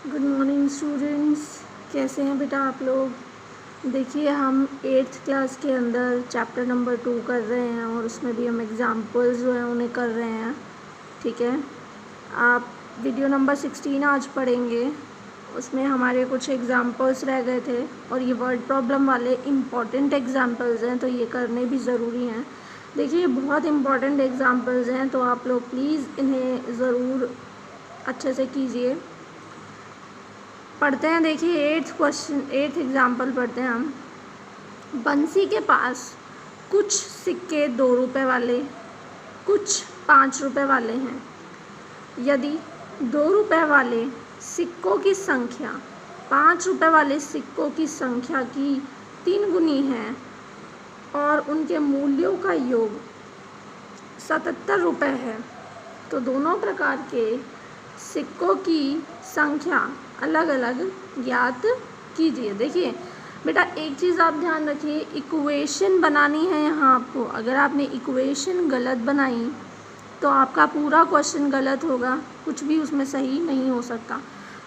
Good morning students, कैसे हैं बेटा आप लोग। देखिए हम 8th क्लास के अंदर चैप्टर नंबर 2 कर रहे हैं और उसमें भी हम एग्ज़ाम्पल्स जो हैं उन्हें कर रहे हैं। ठीक है, आप वीडियो नंबर 16 आज पढ़ेंगे। उसमें हमारे कुछ एग्ज़ाम्पल्स रह गए थे और ये वर्ड प्रॉब्लम वाले इम्पॉर्टेंट एग्ज़ाम्पल्स हैं, तो ये करने भी ज़रूरी हैं। देखिए बहुत इम्पॉर्टेंट एग्ज़ाम्पल्स हैं, तो आप लोग प्लीज़ इन्हें ज़रूर अच्छे से कीजिए। पढ़ते हैं, देखिए 8th एग्जाम्पल पढ़ते हैं हम। बंसी के पास कुछ सिक्के 2 रुपये वाले, कुछ 5 रुपये वाले हैं। यदि 2 रुपये वाले सिक्कों की संख्या 5 रुपये वाले सिक्कों की संख्या की 3 गुनी है और उनके मूल्यों का योग 77 रुपये है, तो दोनों प्रकार के सिक्कों की संख्या अलग अलग ज्ञात कीजिए। देखिए बेटा एक चीज़ आप ध्यान रखिए, इक्वेशन बनानी है यहाँ आपको। अगर आपने इक्वेशन गलत बनाई तो आपका पूरा क्वेश्चन गलत होगा, कुछ भी उसमें सही नहीं हो सकता।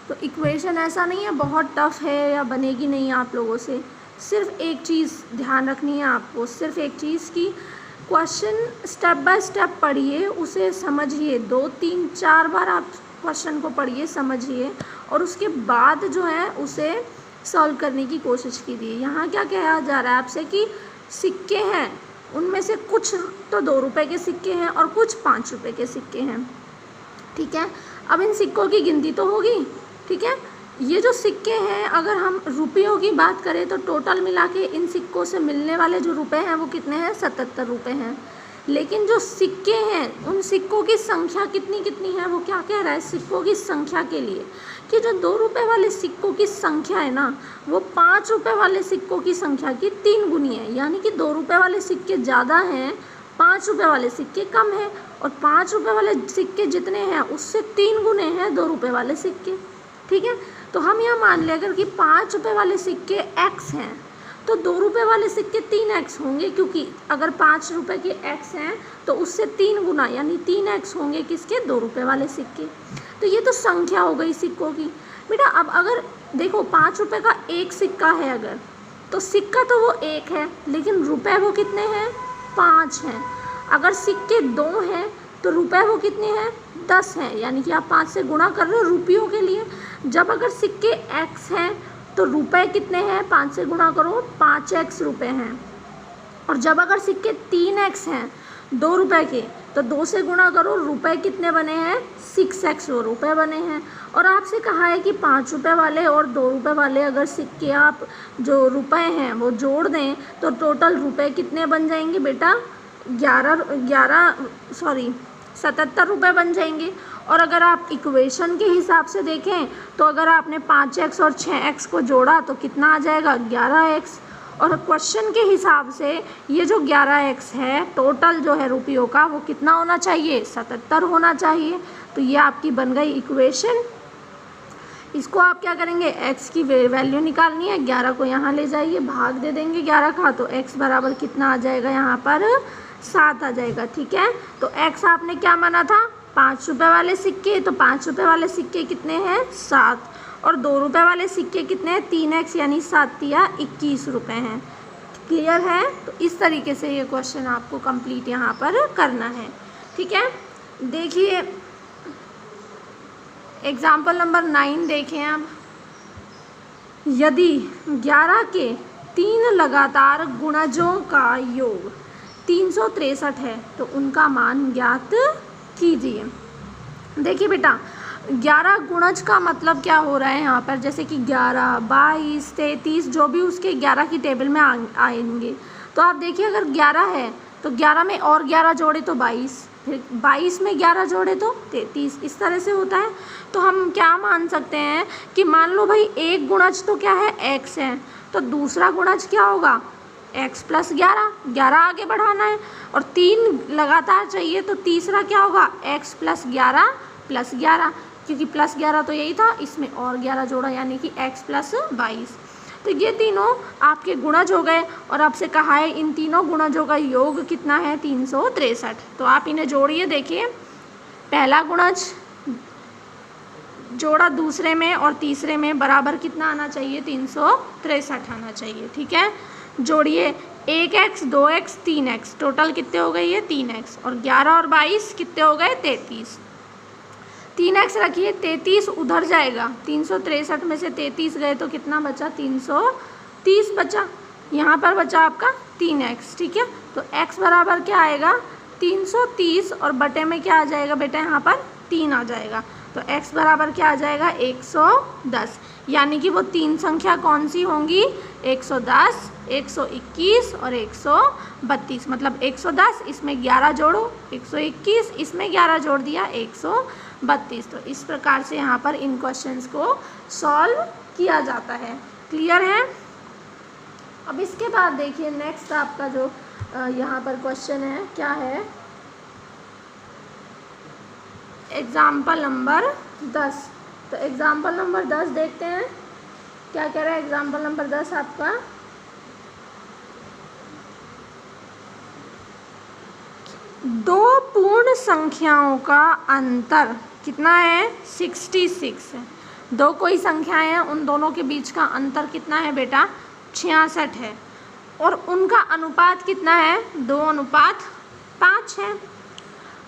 तो इक्वेशन ऐसा नहीं है बहुत टफ है या बनेगी नहीं आप लोगों से। सिर्फ एक चीज़ ध्यान रखनी है आपको, सिर्फ एक चीज़ की क्वेश्चन स्टेप बाय स्टेप पढ़िए, उसे समझिए, 2 3 4 बार आप क्वेश्चन को पढ़िए, समझिए और उसके बाद जो है उसे सॉल्व करने की कोशिश कीजिए। यहाँ क्या कहा जा रहा है आपसे कि सिक्के हैं, उनमें से कुछ तो 2 रुपये के सिक्के हैं और कुछ 5 रुपये के सिक्के हैं। ठीक है, अब इन सिक्कों की गिनती तो होगी। ठीक है, ये जो सिक्के हैं, अगर हम रुपयों की बात करें तो टोटल मिला के इन सिक्कों से मिलने वाले जो रुपए हैं वो कितने हैं, 77 रुपये हैं। लेकिन जो सिक्के हैं उन सिक्कों की संख्या कितनी कितनी है, वो क्या कह रहा है सिक्कों की संख्या के लिए कि जो 2 रुपये वाले सिक्कों की संख्या है ना, वो 5 रुपये वाले सिक्कों की संख्या की 3 गुनी है। यानी कि 2 रुपये वाले सिक्के ज़्यादा हैं, 5 रुपये वाले सिक्के कम हैं, और 5 रुपये वाले सिक्के जितने हैं उससे 3 गुने हैं 2 रुपये वाले सिक्के। ठीक है, तो हम यह मान लें अगर कि 5 रुपये वाले सिक्के x हैं तो 2 रुपये वाले सिक्के 3x होंगे, क्योंकि अगर 5 रुपये के x हैं तो उससे 3 गुना यानी 3x होंगे किसके, 2 रुपये वाले सिक्के। तो ये तो संख्या हो गई सिक्कों की। बेटा अब अगर देखो 5 रुपये का एक सिक्का है अगर, तो सिक्का तो वो एक है लेकिन रुपए वो कितने हैं, 5 हैं। अगर सिक्के 2 हैं तो रुपए वो कितने हैं, 10 हैं। यानी कि आप 5 से गुणा कर रहे हो रुपयों के लिए। जब अगर सिक्के x हैं तो रुपए कितने हैं, 5 से गुणा करो, 5x रुपए हैं। और जब अगर सिक्के 3x हैं 2 रुपए के, तो 2 से गुणा करो, रुपए कितने बने हैं, 6x रुपए बने हैं। और आपसे कहा है कि 5 रुपये वाले और 2 रुपये वाले अगर सिक्के आप जो रुपए हैं वो जोड़ दें तो टोटल रुपए कितने बन जाएंगे बेटा, 77 रुपये बन जाएंगे। और अगर आप इक्वेशन के हिसाब से देखें तो अगर आपने 5x और 6x को जोड़ा तो कितना आ जाएगा, 11x। और क्वेश्चन के हिसाब से ये जो 11x है टोटल जो है रुपयों का वो कितना होना चाहिए, 77 होना चाहिए। तो ये आपकी बन गई इक्वेशन। इसको आप क्या करेंगे, x की वैल्यू निकालनी है, 11 को यहाँ ले जाइए, भाग दे देंगे 11 का, तो x बराबर कितना आ जाएगा, यहाँ पर 7 आ जाएगा। ठीक है, तो x आपने क्या माना था, 5 रुपये वाले सिक्के, तो 5 रुपये वाले सिक्के कितने हैं, 7, और 2 रुपये वाले सिक्के कितने हैं, 3x यानी 7 या 21 रुपये हैं। क्लियर है, तो इस तरीके से ये क्वेश्चन आपको कंप्लीट यहाँ पर करना है। ठीक है, देखिए एग्जाम्पल नंबर 9 देखें अब। यदि 11 के 3 लगातार गुणजों का योग 363 है तो उनका मान ज्ञात कीजिए। देखिए बेटा 11 गुणज का मतलब क्या हो रहा है यहाँ पर, जैसे कि 11, 22, 33 जो भी उसके 11 की टेबल में आएंगे। तो आप देखिए अगर 11 है तो 11 में और 11 जोड़े तो 22, फिर 22 में 11 जोड़े तो 33, इस तरह से होता है। तो हम क्या मान सकते हैं कि मान लो भाई एक गुणज तो क्या है, x है, तो दूसरा गुणज क्या होगा, x प्लस 11, 11 आगे बढ़ाना है, और 3 लगातार चाहिए तो तीसरा क्या होगा, x प्लस 11 प्लस 11, क्योंकि प्लस 11 तो यही था, इसमें और 11 जोड़ा यानी कि x प्लस 22। तो ये तीनों आपके गुणज हो गए और आपसे कहा है इन तीनों गुणजों का योग कितना है, 363। तो आप इन्हें जोड़िए। देखिए पहला गुणज जोड़ा दूसरे में और तीसरे में बराबर कितना आना चाहिए, 363 आना चाहिए। ठीक है, जोड़िए 1x 2x 3x, टोटल कितने हो गए ये 3x, और 11 और 22 कितने हो गए 33। 3x रखिए, 33 उधर जाएगा, 363 में से 33 गए तो कितना बचा, 330 बचा। यहाँ पर बचा आपका 3x। ठीक है, तो x बराबर क्या आएगा 330, और बटे में क्या आ जाएगा बेटा, यहाँ पर 3 आ जाएगा, तो x बराबर क्या आ जाएगा 110। यानी कि वो 3 संख्या कौन सी होंगी, 110, 121 और 132। मतलब 110 इसमें 11 जोड़ो, 121 इसमें 11 जोड़ दिया, 132। तो इस प्रकार से यहाँ पर इन क्वेश्चंस को सॉल्व किया जाता है। क्लियर है। अब इसके बाद देखिए नेक्स्ट आपका जो यहाँ पर क्वेश्चन है, क्या है, एग्जाम्पल नंबर 10। तो एग्जाम्पल नंबर 10 देखते हैं क्या कह रहा है। एग्जाम्पल नंबर 10 आपका, दो पूर्ण संख्याओं का अंतर कितना है, 66 है। दो कोई संख्याएं हैं, उन दोनों के बीच का अंतर कितना है बेटा, 66 है, और उनका अनुपात कितना है, 2:5 है।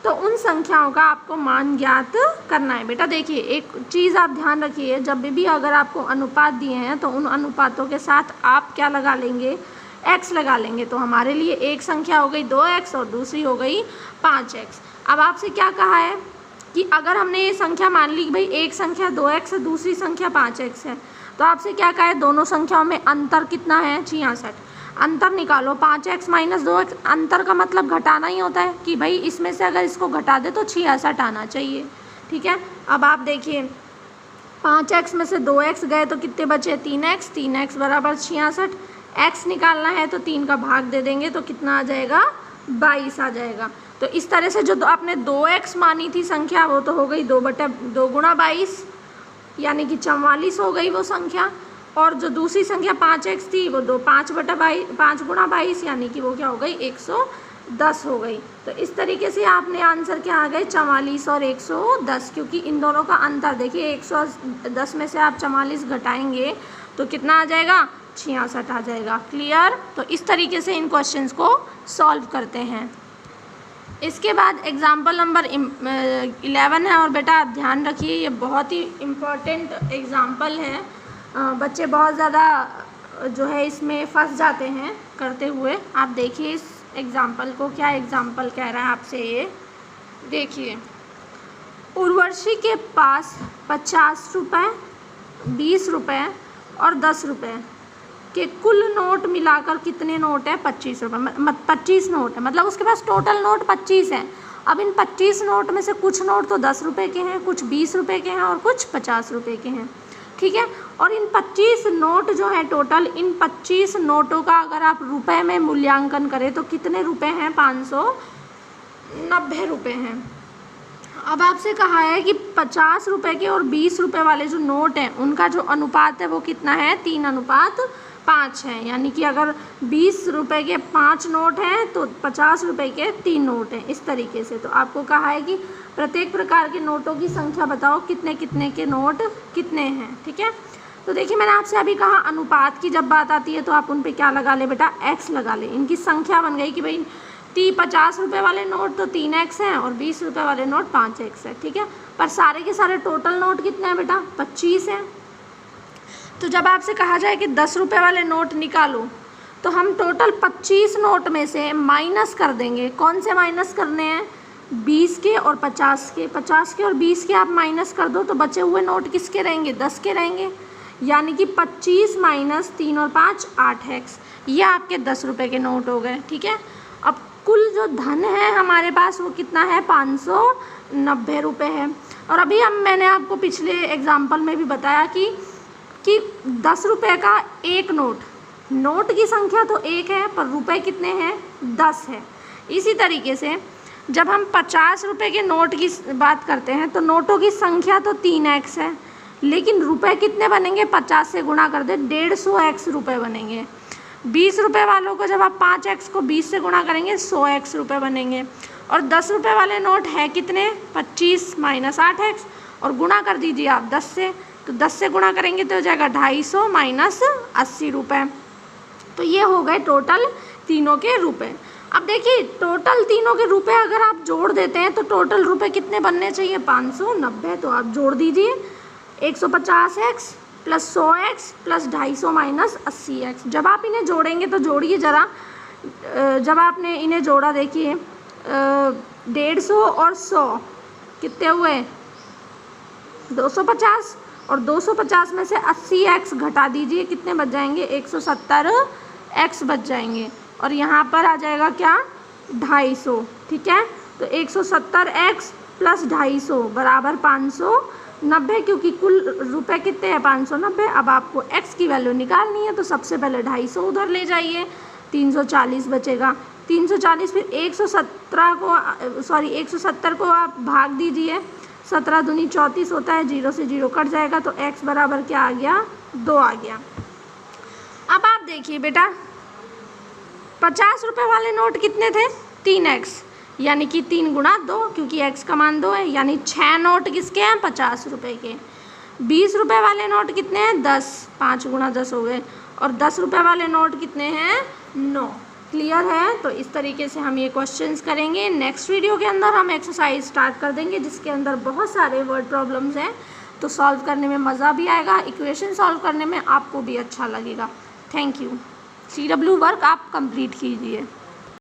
तो उन संख्याओं का आपको मान ज्ञात करना है। बेटा देखिए एक चीज़ आप ध्यान रखिए, जब भी अगर आपको अनुपात दिए हैं तो उन अनुपातों के साथ आप क्या लगा लेंगे, x लगा लेंगे। तो हमारे लिए एक संख्या हो गई 2x और दूसरी हो गई 5x। अब आपसे क्या कहा है कि अगर हमने ये संख्या मान ली भाई एक संख्या 2x है, दूसरी संख्या 5x है, तो आपसे क्या कहा है, दोनों संख्याओं में अंतर कितना है, 66। अंतर निकालो, 5x - 2x, अंतर का मतलब घटाना ही होता है कि भाई इसमें से अगर इसको घटा दे तो 66 आना चाहिए। ठीक है, अब आप देखिए 5x में से 2x गए तो कितने बचे, 3x, 3x बराबर 66। x निकालना है तो 3 का भाग दे देंगे तो कितना आ जाएगा, 22 आ जाएगा। तो इस तरह से जो आपने 2x मानी थी संख्या, वो तो हो गई 2 गुणा 22, यानी कि 44 हो गई वो संख्या। और जो दूसरी संख्या 5x थी वो 5 गुणा 22, यानी कि वो क्या हो गई, 110 हो गई। तो इस तरीके से आपने आंसर क्या आ गए, 44 और 110, क्योंकि इन दोनों का अंतर देखिए 110 में से आप 44 घटाएंगे तो कितना आ जाएगा, 66 आ जाएगा। क्लियर। तो इस तरीके से इन क्वेश्चंस को सॉल्व करते हैं। इसके बाद एग्जाम्पल नंबर 11 है, और बेटा आप ध्यान रखिए ये बहुत ही इम्पोर्टेंट एग्जाम्पल है। बच्चे बहुत ज़्यादा जो है इसमें फंस जाते हैं करते हुए। आप देखिए इस एग्जाम्पल को, क्या एग्जाम्पल कह रहा है आपसे ये देखिए। उर्वशी के पास 50 रुपये, 20 रुपये और 10 रुपये के कुल नोट मिलाकर कितने नोट है, 25 रुपये, 25 नोट है। मतलब उसके पास टोटल नोट 25 हैं। अब इन 25 नोट में से कुछ नोट तो 10 रुपये के हैं, कुछ 20 रुपये के हैं और कुछ 50 रुपये के हैं। ठीक है, और इन 25 नोट जो है टोटल, इन 25 नोटों का अगर आप रुपए में मूल्यांकन करें तो कितने रुपए हैं, 590 रुपये हैं। अब आपसे कहा है कि 50 रुपये के और 20 रुपये वाले जो नोट हैं उनका जो अनुपात है वो कितना है, 3:5 है। यानी कि अगर 20 रुपये के 5 नोट हैं तो 50 रुपये के 3 नोट हैं, इस तरीके से। तो आपको कहा है कि प्रत्येक प्रकार के नोटों की संख्या बताओ, कितने कितने के नोट कितने हैं। ठीक है, तो देखिए मैंने आपसे अभी कहा अनुपात की जब बात आती है तो आप उन पे क्या लगा ले बेटा, x लगा ले। इनकी संख्या बन गई कि भाई 50 रुपये वाले नोट तो 3x हैं और 20 रुपये वाले नोट 5x है। ठीक है, पर सारे के सारे टोटल नोट कितने हैं बेटा, 25 हैं। तो जब आपसे कहा जाए कि 10 रुपये वाले नोट निकालो तो हम टोटल 25 नोट में से माइनस कर देंगे। कौन से माइनस करने हैं, 20 के और 50 के। 50 के और 20 के आप माइनस कर दो तो बचे हुए नोट किसके रहेंगे, 10 के रहेंगे। यानी कि 25 - 3 और 5 8x, ये आपके 10 रुपये के नोट हो गए। ठीक है, अब कुल जो धन है हमारे पास वो कितना है, 590 रुपये है। और अभी मैंने आपको पिछले एग्जाम्पल में भी बताया कि 10 रुपये का एक नोट की संख्या तो 1 है पर रुपए कितने हैं, 10 है। इसी तरीके से जब हम 50 रुपये के नोट की बात करते हैं तो नोटों की संख्या तो 3x है, लेकिन रुपए कितने बनेंगे, 50 से गुणा कर दे 150x रुपये बनेंगे। 20 रुपये वालों को जब आप 5x को 20 से गुणा करेंगे 100x रुपये बनेंगे। और 10 रुपये वाले नोट है कितने, 25 - 8x, और गुणा कर दीजिए आप 10 से, तो 10 से गुणा करेंगे तो हो जाएगा 250 माइनस 80 रुपये। तो ये हो गए टोटल तीनों के रुपए। अब देखिए टोटल तीनों के रुपए अगर आप जोड़ देते हैं तो टोटल रुपए कितने बनने चाहिए, 590। तो आप जोड़ दीजिए 150x plus 100x plus 250 minus 80x। जब आप इन्हें जोड़ेंगे तो जोड़िए ज़रा, जब आपने इन्हें जोड़ा देखिए 150 और 100 कितने हुए, 250, और 250 में से 80x घटा दीजिए, कितने बच जाएंगे, 170x बच जाएंगे। और यहाँ पर आ जाएगा क्या, 250, ठीक है। तो 170x प्लस 250 बराबर 590, क्योंकि कुल रुपए कितने हैं, 590। अब आपको x की वैल्यू निकालनी है, तो सबसे पहले 250 उधर ले जाइए, 340 बचेगा। 340 फिर 170 को आप भाग दीजिए, 17 दूनी 34 होता है, 0 से 0 कट जाएगा, तो x बराबर क्या आ गया, 2 आ गया। अब आप देखिए बेटा 50 रुपये वाले नोट कितने थे, 3x, यानी कि 3 गुणा 2, क्योंकि x का मान 2 है, यानी 6 नोट किसके हैं, 50 रुपये के। 20 रुपये वाले नोट कितने हैं, 10, 5 गुणा 10 हो गए। और 10 रुपये वाले नोट कितने हैं, 9। क्लियर है। तो इस तरीके से हम ये क्वेश्चंस करेंगे। नेक्स्ट वीडियो के अंदर हम एक्सरसाइज स्टार्ट कर देंगे जिसके अंदर बहुत सारे वर्ड प्रॉब्लम्स हैं, तो सॉल्व करने में मज़ा भी आएगा, इक्वेशन सॉल्व करने में आपको भी अच्छा लगेगा। Thank you. CW वर्क आप कंप्लीट कीजिए।